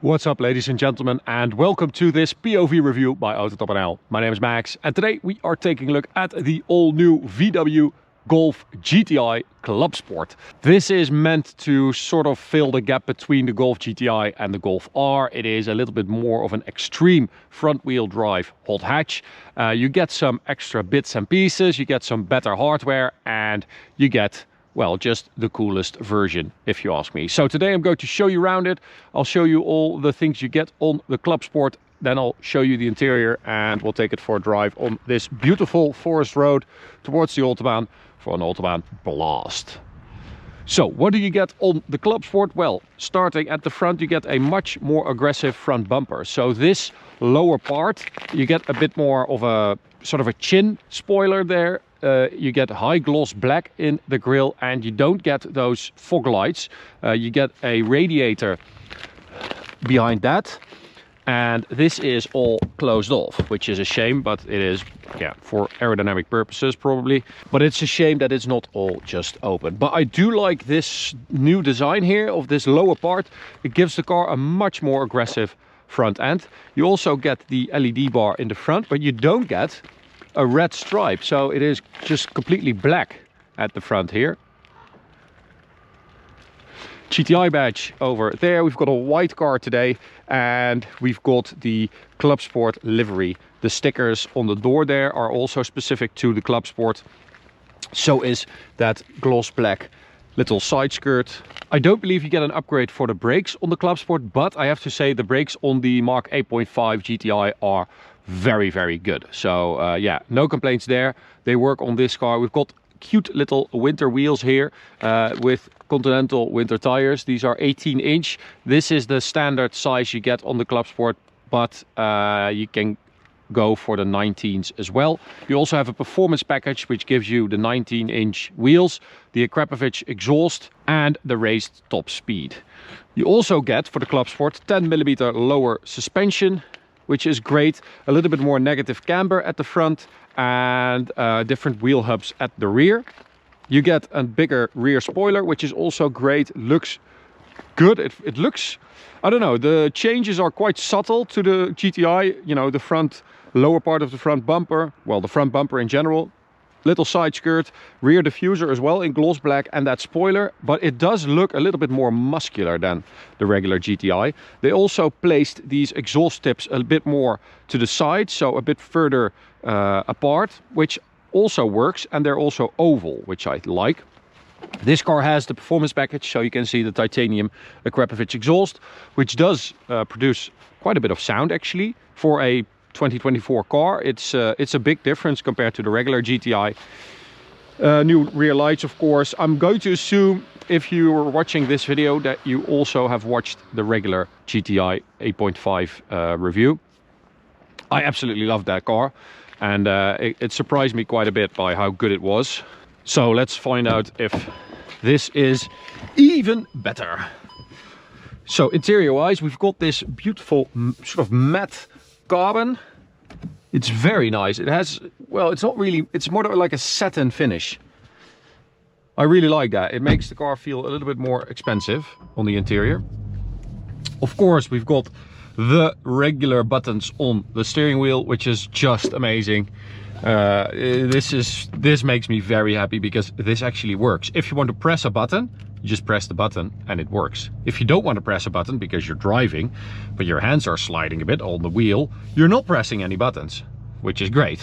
What's up, ladies and gentlemen, and welcome to this POV review by Autobahn. My name is Max, and today we are taking a look at the all-new VW Golf GTI CLUBSPORT. This is meant to sort of fill the gap between the Golf GTI and the Golf R. It is a little bit more of an extreme front-wheel drive hot hatch. You get some extra bits and pieces, you get some better hardware, and you get, well, just the coolest version, if you ask me. So today I'm going to show you around it. I'll show you all the things you get on the CLUBSPORT. Then I'll show you the interior and we'll take it for a drive on this beautiful forest road towards the Autobahn for an Autobahn blast. So what do you get on the CLUBSPORT? Well, starting at the front, you get a much more aggressive front bumper. So this lower part, you get a bit more of a sort of a chin spoiler there. You get high gloss black in the grille, and you don't get those fog lights. You get a radiator behind that, and this is all closed off, which is a shame, but it is, yeah, for aerodynamic purposes probably. But it's a shame that it's not all just open. But I do like this new design here of this lower part. It gives the car a much more aggressive front end. You also get the LED bar in the front, but you don't get a red stripe, so it is just completely black at the front here. GTI badge over there. We've got a white car today, and we've got the CLUBSPORT livery. The stickers on the door there are also specific to the CLUBSPORT. So is that gloss black little side skirt. I don't believe you get an upgrade for the brakes on the CLUBSPORT, but I have to say the brakes on the MK8.5 GTI are very, very good. So yeah, no complaints there. They work on this car. We've got cute little winter wheels here with Continental winter tires. These are 18-inch. This is the standard size you get on the CLUBSPORT, but you can go for the 19s as well. You also have a performance package which gives you the 19-inch wheels, the Krapovich exhaust, and the raised top speed. You also get for the CLUBSPORT 10mm lower suspension, which is great. A little bit more negative camber at the front, and different wheel hubs at the rear. You get a bigger rear spoiler, which is also great. Looks good. It looks, I don't know, the changes are quite subtle to the GTI. You know, the front, lower part of the front bumper, well, the front bumper in general, little side skirt, rear diffuser as well in gloss black, and that spoiler, but it does look a little bit more muscular than the regular GTI. They also placed these exhaust tips a bit more to the side, so a bit further apart, which also works, and they're also oval, which I like. This car has the performance package, so you can see the titanium Krapovich exhaust, which does produce quite a bit of sound actually for a 2024 car. It's a big difference compared to the regular GTI. New rear lights, of course. I'm going to assume if you were watching this video that you also have watched the regular GTI 8.5 review. I absolutely love that car, and it surprised me quite a bit by how good it was. So let's find out if this is even better. So interior wise, we've got this beautiful sort of matte carbon. It's very nice. It has, well, it's not really, it's more like a satin finish. I really like that. It makes the car feel a little bit more expensive on the interior. Of course, we've got the regular buttons on the steering wheel, which is just amazing. This makes me very happy because this actually works. If you want to press a button, you just press the button and it works. If you don't want to press a button because you're driving, but your hands are sliding a bit on the wheel, you're not pressing any buttons, which is great.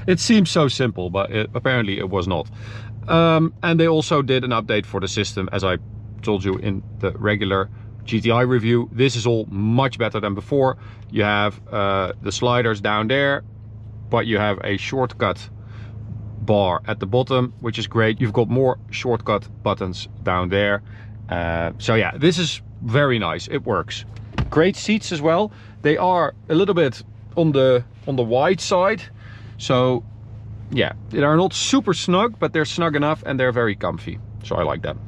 It seems so simple, but apparently it was not. And they also did an update for the system, as I told you in the regular GTI review. This is all much better than before. You have the sliders down there, but you have a shortcut bar at the bottom, which is great. You've got more shortcut buttons down there. So yeah, this is very nice. It works. Great seats as well. They are a little bit on the wide side. So yeah, they are not super snug, but they're snug enough and they're very comfy. So I like that.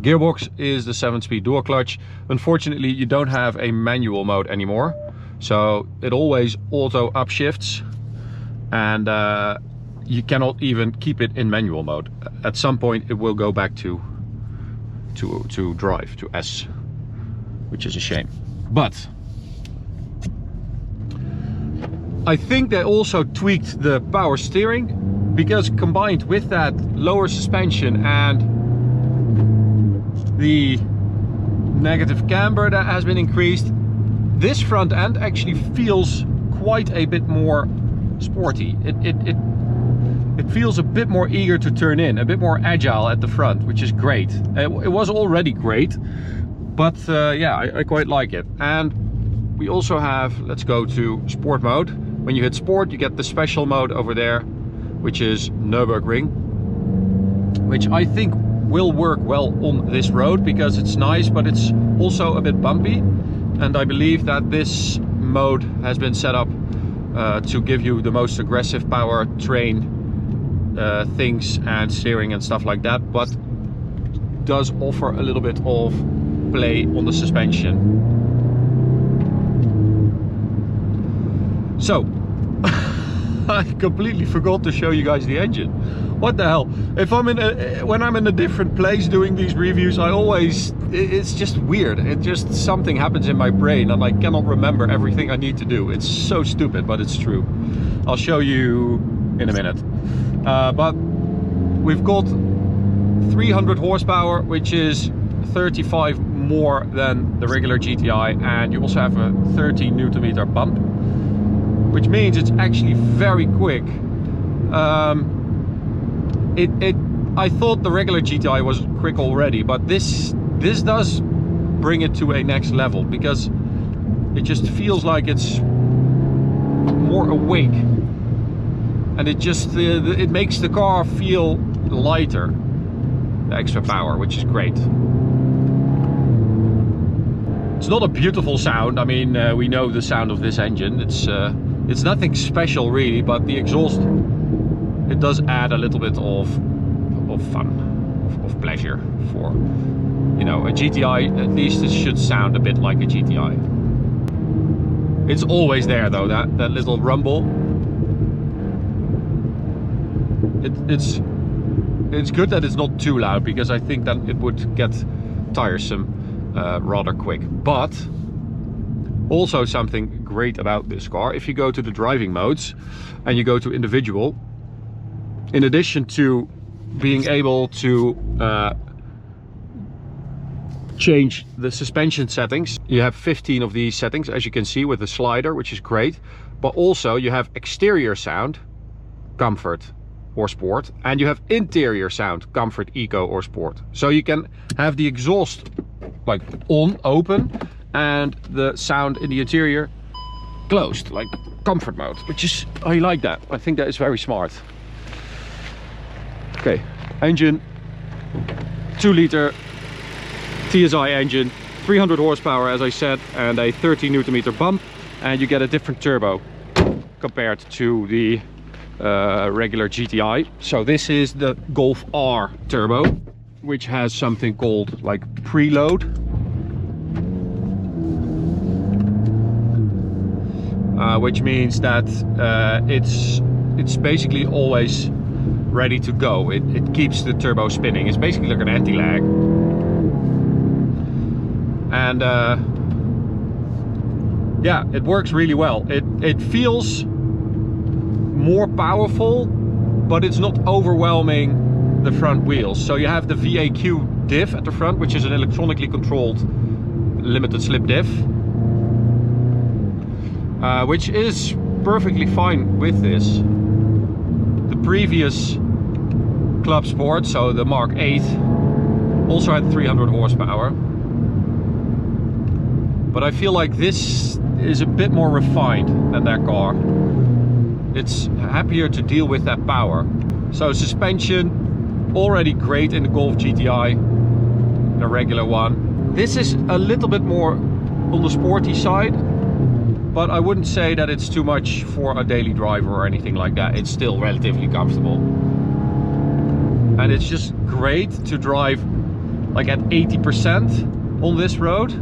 Gearbox is the 7-speed dual clutch. Unfortunately, you don't have a manual mode anymore. So it always auto upshifts, and you cannot even keep it in manual mode. At some point it will go back to drive, to S. which is a shame. But I think they also tweaked the power steering, because combined with that lower suspension and the negative camber that has been increased, this front end actually feels quite a bit more sporty. It feels a bit more eager to turn in, a bit more agile at the front, which is great. It was already great, but yeah, I quite like it. And we also have, let's go to sport mode. When you hit sport, you get the special mode over there, which is Nürburgring, which I think will work well on this road because it's nice, but it's also a bit bumpy. And I believe that this mode has been set up to give you the most aggressive power train things and steering and stuff like that, but does offer a little bit of play on the suspension. So I completely forgot to show you guys the engine. What the hell? If I'm when I'm in a different place doing these reviews, it's just weird. It just, something happens in my brain and I cannot remember everything I need to do. It's so stupid, but it's true. I'll show you in a minute. But we've got 300 horsepower, which is 35 more than the regular GTI, and you also have a 30 Nm bump, which means it's actually very quick. I thought the regular GTI was quick already, but this does bring it to a next level, because it just feels like it's more awake, and it just it makes the car feel lighter, the extra power, which is great. It's not a beautiful sound. I mean, we know the sound of this engine. It's nothing special really, but the exhaust, it does add a little bit of fun, of pleasure for, you know, a GTI. At least it should sound a bit like a GTI. It's always there though, that little rumble. It's good that it's not too loud, because I think that it would get tiresome rather quick. But also something great about this car, if you go to the driving modes and you go to individual, in addition to being able to change the suspension settings, you have 15 of these settings, as you can see, with the slider, which is great. But also you have exterior sound, comfort or sport, and you have interior sound, comfort, eco or sport. So you can have the exhaust like on, open, and the sound in the interior closed, like comfort mode, which is, I like that. I think that is very smart. Okay, engine, 2-liter TSI engine, 300 horsepower as I said, and a 30 Nm bump, and you get a different turbo compared to the regular GTI. So this is the Golf R turbo, which has something called like preload, which means that it's basically always ready to go. It keeps the turbo spinning. It's basically like an anti-lag, and yeah, it works really well. It feels more powerful, but it's not overwhelming the front wheels. So you have the VAQ diff at the front, which is an electronically controlled limited slip diff, which is perfectly fine with this. The previous Club Sport, so the Mark 8, also had 300 horsepower, but I feel like this is a bit more refined than that car. It's happier to deal with that power. So suspension, already great in the Golf GTI, the regular one. This is a little bit more on the sporty side, but I wouldn't say that it's too much for a daily driver or anything like that. It's still relatively comfortable. And it's just great to drive like at 80% on this road.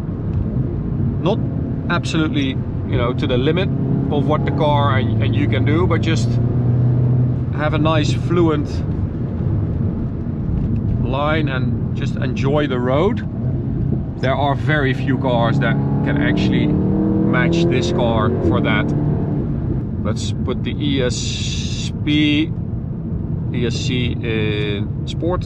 Not absolutely, you know, to the limit of what the car and you can do, but just have a nice fluent line and just enjoy the road. there are very few cars that can actually match this car for that. Let's put the ESC in sport.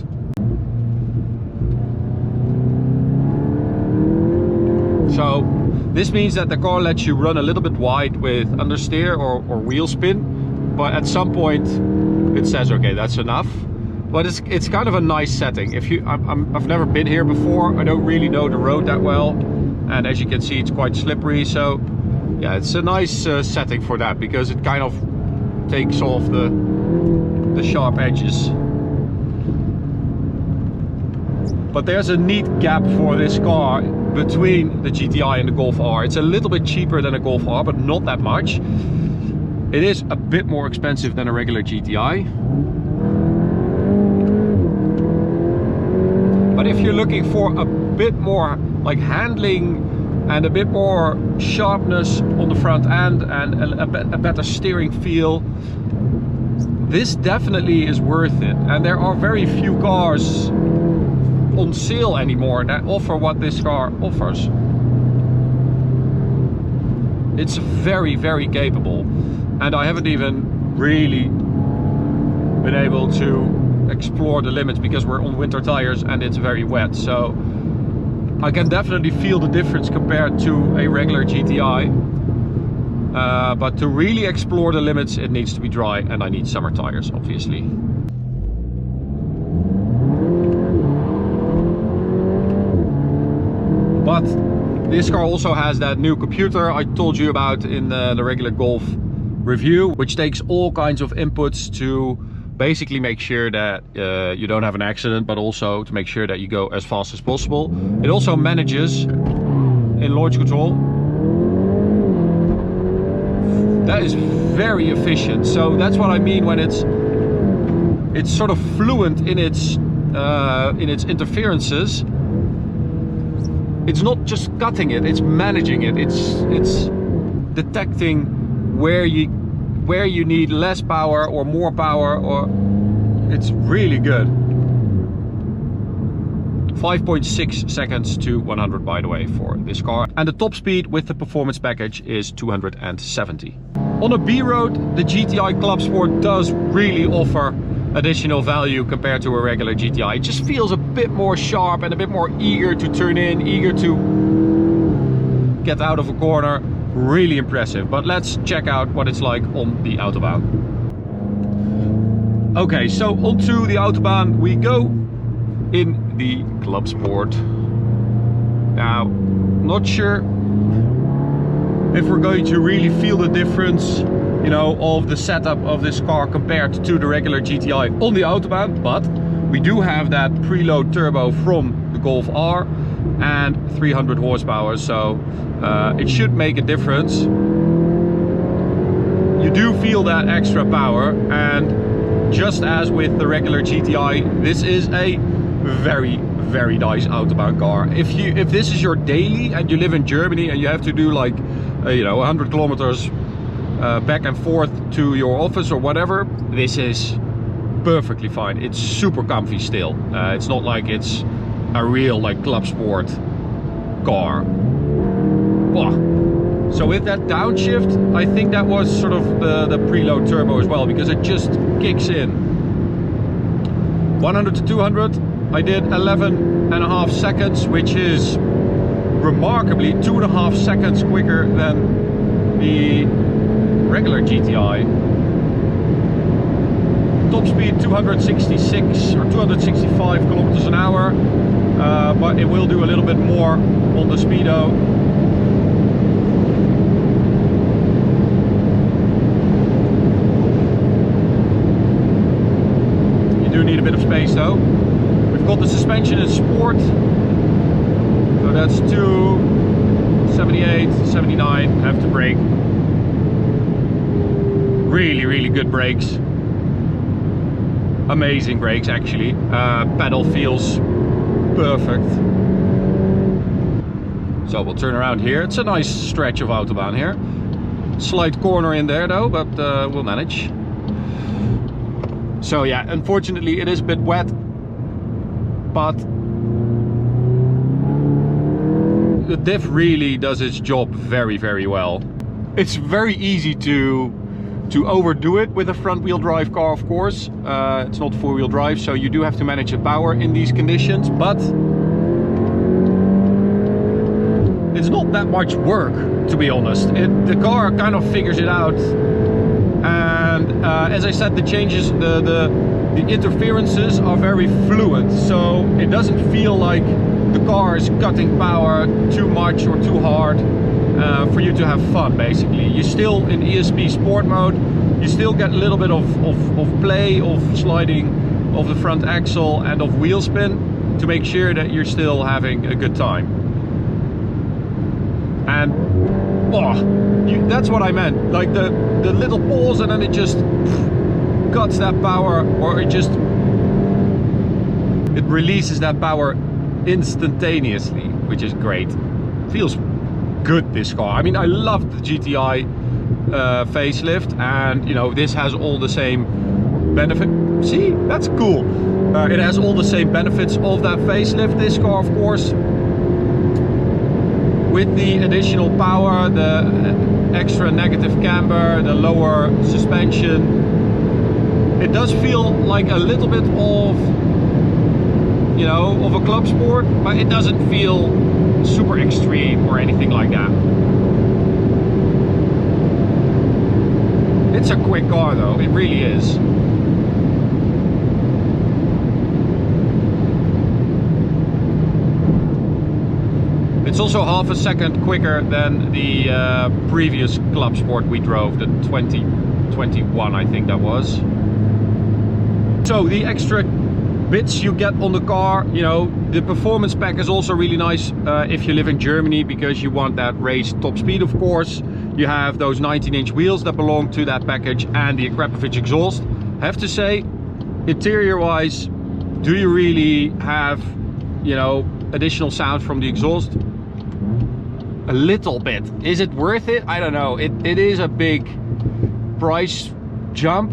So this means that the car lets you run a little bit wide with understeer or wheel spin, but at some point it says, okay, that's enough. But it's kind of a nice setting. I've never been here before. I don't really know the road that well, and as you can see, it's quite slippery. So yeah, it's a nice setting for that, because it kind of takes off the sharp edges. But there's a neat gap for this car between the GTI and the Golf R. It's a little bit cheaper than a Golf R, but not that much. It is a bit more expensive than a regular GTI. But if you're looking for a bit more like handling and a bit more sharpness on the front end and a better steering feel, this definitely is worth it. And there are very few cars on sale anymore that offer what this car offers. It's very, very capable, and I haven't even really been able to explore the limits because we're on winter tires and it's very wet. So I can definitely feel the difference compared to a regular GTI, but to really explore the limits it needs to be dry, and I need summer tires obviously. But this car also has that new computer I told you about in the regular Golf review, which takes all kinds of inputs to basically make sure that you don't have an accident, but also to make sure that you go as fast as possible. It also manages in launch control. That is very efficient. So that's what I mean when it's sort of fluent in its interferences. It's not just cutting it, it's managing it. It's detecting where you need less power or more power, or it's really good. 5.6 seconds to 100, by the way, for this car. And the top speed with the performance package is 270. On a B road, the GTI CLUBSPORT does really offer additional value compared to a regular GTI. It just feels a bit more sharp and a bit more eager to turn in, eager to get out of a corner. Really impressive. But let's check out what it's like on the Autobahn. Okay, so onto the Autobahn we go in the CLUBSPORT. Now, not sure if we're going to really feel the difference, you know, of the setup of this car compared to the regular GTI on the Autobahn, but we do have that preload turbo from the Golf R and 300 horsepower, so it should make a difference. You do feel that extra power, and just as with the regular GTI, this is a very, very nice Autobahn car. If this is your daily and you live in Germany and you have to do like 100 kilometers back and forth to your office or whatever, this is perfectly fine. It's super comfy still. It's not like it's a real like CLUBSPORT car. Wow. So with that downshift, I think that was sort of the preload turbo as well, because it just kicks in. 100 to 200 I did 11.5 seconds, which is remarkably 2.5 seconds quicker than the regular GTI. Top speed 266 or 265 kilometers an hour, but it will do a little bit more on the speedo. You do need a bit of space though. We've got the suspension in sport, so that's 278, 79 after brake. Really, really good brakes. Amazing brakes actually. Pedal feels perfect. So we'll turn around here. It's a nice stretch of Autobahn here. Slight corner in there though, but we'll manage. So yeah, unfortunately it is a bit wet, but the diff really does its job very, very well. It's very easy to overdo it with a front wheel drive car, of course. It's not four wheel drive, so you do have to manage the power in these conditions, but it's not that much work, to be honest. The car kind of figures it out. And as I said, the changes, the interferences are very fluid, so it doesn't feel like the car is cutting power too much or too hard for you to have fun. Basically, you're still in ESP sport mode. You still get a little bit of play, of sliding of the front axle and of wheel spin to make sure that you're still having a good time. And that's what I meant, like the little pause, and then it just cuts that power, or it releases that power instantaneously, which is great. Feels good, this car. I mean, I love the GTI facelift, and you know, this has all the same benefit. See, that's cool. It has all the same benefits of that facelift, this car, of course, with the additional power, the extra negative camber, the lower suspension. It does feel like a little bit of, you know, of a club sport, but it doesn't feel super extreme or anything like that. It's a quick car though, it really is. It's also half a second quicker than the previous Club Sport we drove, the 2021, I think that was. So the extra bits you get on the car, you know, the performance pack is also really nice if you live in Germany, because you want that race top speed, of course. You have those 19-inch wheels that belong to that package, and the Krapovich exhaust. I have to say, interior wise, do you really have, you know, additional sound from the exhaust? A little bit. Is it worth it? I don't know. It is a big price jump,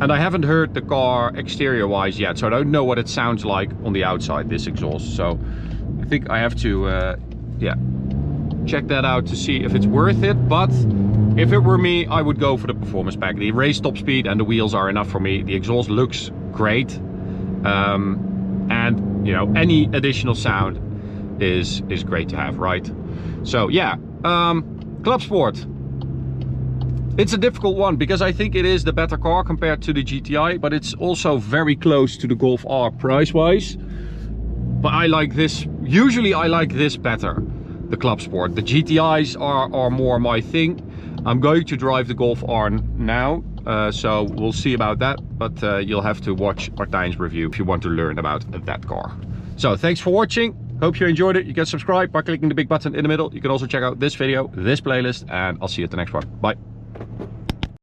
and I haven't heard the car exterior wise yet, so I don't know what it sounds like on the outside, this exhaust. So I think I have to yeah, check that out to see if it's worth it. But if it were me, I would go for the performance pack. The race top speed and the wheels are enough for me. The exhaust looks great, and you know, any additional sound is great to have, right? So yeah, Club Sport. It's a difficult one because I think it is the better car compared to the GTI, but it's also very close to the Golf R price-wise. But I like this, usually I like this better, the Club Sport. The GTIs are more my thing. I'm going to drive the Golf R now, so we'll see about that. But you'll have to watch Martijn's review if you want to learn about that car. So thanks for watching. Hope you enjoyed it. You can subscribe by clicking the big button in the middle. You can also check out this video, this playlist, and I'll see you at the next one. Bye.